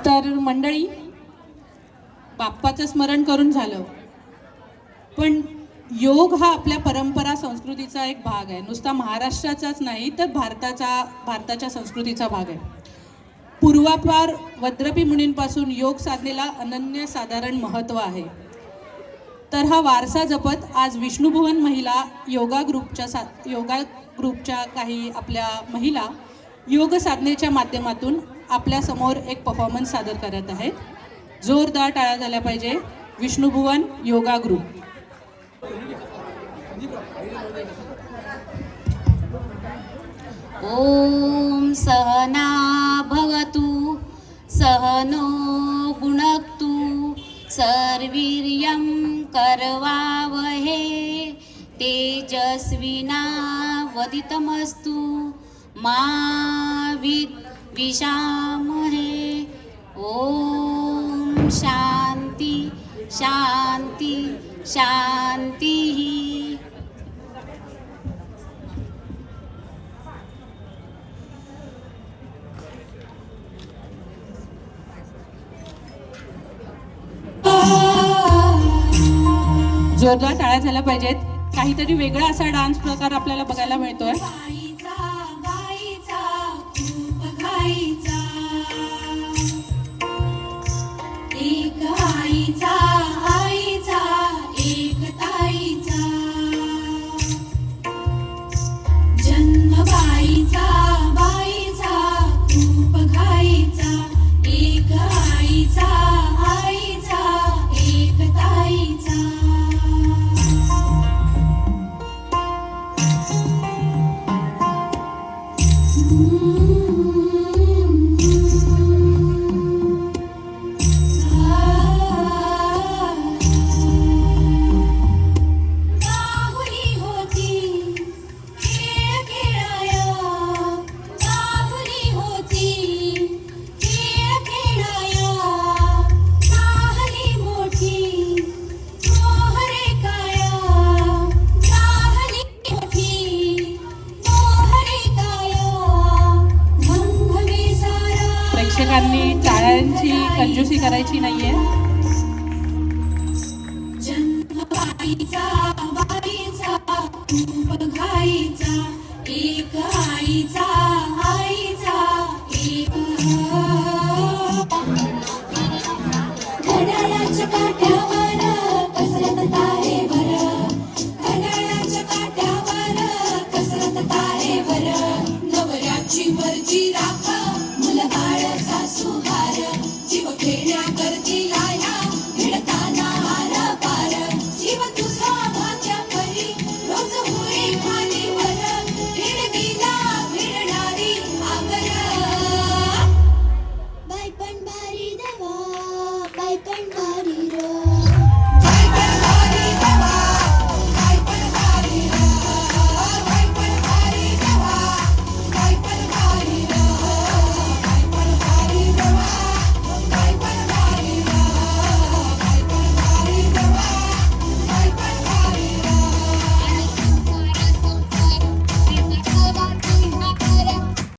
तर मंडळी, बाप्पाचं स्मरण करून झालं, पण योग हा आपल्या परंपरा संस्कृतीचा एक भाग आहे. नुसता महाराष्ट्राचाच नाही तर भारताच्या संस्कृतीचा भाग आहे. पूर्वापार वद्रपी मुनींपासून योग साधनेला अनन्यसाधारण महत्त्व आहे. तर हा वारसा जपत आज विष्णुभुवन महिला योगा ग्रुपच्या काही आपल्या महिला योग साधनेच्या माध्यमातून आपल्या समोर एक परफॉर्मन्स सादर करत आहेत. जोरदार टाळ्या झाल्या पाहिजे. विष्णुभुवन योगा ग्रुप. ओम सहना भवतु सहनो भुनक्तु सर्वीर्यं करवावहे तेजस्विनावदितमस्तु मा विद्विषामहे. ओम शांति शांति शांति. जोरदार टाळ्या झाल्या पाहिजेत. काहीतरी वेगळा असा डान्स प्रकार आपल्याला बघायला मिळतोय. प्रेक्षकांनी टाळ्यांची कंजूसी करायची नाहीये. घड्याळाच्या काट्यावर कसरत तारेवर, घड्याळाच्या काट्यावर कसरत तारेवर, नवऱ्याची मर्जी